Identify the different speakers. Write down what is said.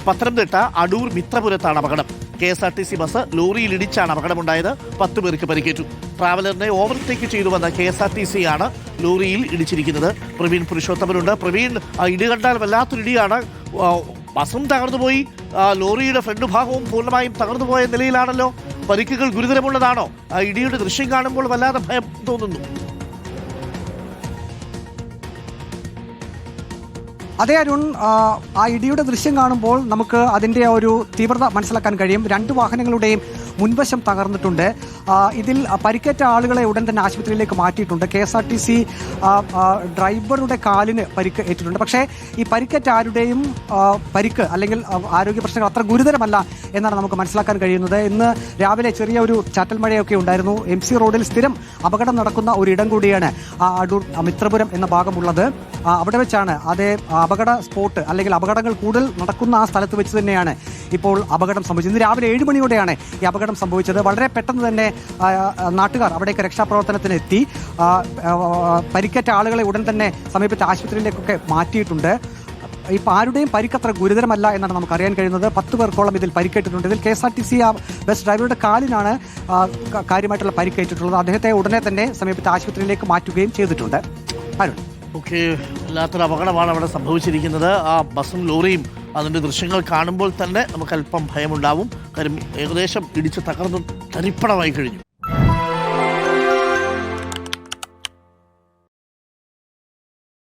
Speaker 1: പത്തനംതിട്ട അടൂർ മിത്രപുരത്താണ് അപകടം. KSRTC bus ലോറിയിൽ ഇടിച്ചാണ് അപകടമുണ്ടായത്. 10 പേർക്ക് പരിക്കേറ്റു. ട്രാവലറിനെ ഓവർടേക്ക് ചെയ്തു വന്ന KSRTC ആണ് ലോറിയിൽ ഇടിച്ചിരിക്കുന്നത്. പ്രവീൺ പുരുഷോത്തമനുണ്ട്. പ്രവീൺ, ഇടി കണ്ടാൽ വല്ലാത്തൊരു ഇടിയാണ്. ബസും തകർന്നുപോയി, ലോറിയുടെ ഫ്രണ്ട് ഭാഗവും പൂർണ്ണമായും തകർന്നുപോയ നിലയിലാണല്ലോ. പരിക്കുകൾ ഗുരുതരമുള്ളതാണോ? ഇടിയുടെ ദൃശ്യം കാണുമ്പോൾ വല്ലാതെ ഭയം തോന്നുന്നു.
Speaker 2: അതെ അരുൺ, ആ ഇടിയുടെ ദൃശ്യം കാണുമ്പോൾ നമുക്ക് അതിൻ്റെ ഒരു തീവ്രത മനസ്സിലാക്കാൻ കഴിയും. 2 വാഹനങ്ങളുടെയും മുൻവശം തകർന്നിട്ടുണ്ട്. ഇതിൽ പരിക്കേറ്റ ആളുകളെ ഉടൻ തന്നെ ആശുപത്രിയിലേക്ക് മാറ്റിയിട്ടുണ്ട്. KSRTC ഡ്രൈവറുടെ കാലിന് പരിക്ക് ഏറ്റിട്ടുണ്ട്. പക്ഷേ ഈ പരിക്കേറ്റ ആരുടെയും പരിക്ക് അല്ലെങ്കിൽ ആരോഗ്യ പ്രശ്നങ്ങൾ അത്ര ഗുരുതരമല്ല എന്നാണ് നമുക്ക് മനസ്സിലാക്കാൻ കഴിയുന്നത്. ഇന്ന് രാവിലെ ചെറിയ ഒരു ചാറ്റൽ മഴയൊക്കെ ഉണ്ടായിരുന്നു. MC റോഡിൽ സ്ഥിരം അപകടം നടക്കുന്ന ഒരിടം കൂടിയാണ് അടൂർ മിത്രപുരം എന്ന ഭാഗമുള്ളത്. അവിടെ വെച്ചാണ് അതേ അപകട സ്പോട്ട് അല്ലെങ്കിൽ അപകടങ്ങൾ കൂടുതൽ നടക്കുന്ന ആ സ്ഥലത്ത് വെച്ച് തന്നെയാണ് ഇപ്പോൾ അപകടം സംഭവിച്ചത്. ഇന്ന് രാവിലെ 7 മണിയോടെയാണ് ഈ അപകടം സംഭവിച്ചത്. വളരെ പെട്ടെന്ന് തന്നെ നാട്ടുകാർ അവിടേക്ക് രക്ഷാപ്രവർത്തനത്തിന് എത്തി. പരിക്കേറ്റ ആളുകളെ ഉടൻ തന്നെ സമീപത്തെ ആശുപത്രിയിലേക്കൊക്കെ മാറ്റിയിട്ടുണ്ട്. ഇപ്പം ആരുടെയും പരിക്കത്ര ഗുരുതരമല്ല എന്നാണ് നമുക്ക് അറിയാൻ കഴിയുന്നത്. 10 പേർക്കോളം ഇതിൽ പരിക്കേറ്റിട്ടുണ്ട്. ഇതിൽ KSRTC ബസ് ഡ്രൈവറുടെ കാലിനാണ് കാര്യമായിട്ടുള്ള പരിക്കേറ്റിട്ടുള്ളത്. അദ്ദേഹത്തെ ഉടനെ തന്നെ സമീപത്തെ ആശുപത്രിയിലേക്ക് മാറ്റുകയും ചെയ്തിട്ടുണ്ട്. അരുൺ,
Speaker 1: ഓക്കെ, വല്ലാത്തൊരു അപകടമാണ് അവിടെ സംഭവിച്ചിരിക്കുന്നത്. ആ ബസും ലോറിയും അതിൻ്റെ ദൃശ്യങ്ങൾ കാണുമ്പോൾ തന്നെ നമുക്ക് അല്പം ഭയമുണ്ടാവും. കാര്യം ഏകദേശം ഇടിച്ച് തകർന്ന് തരിപ്പണമായി കഴിഞ്ഞു.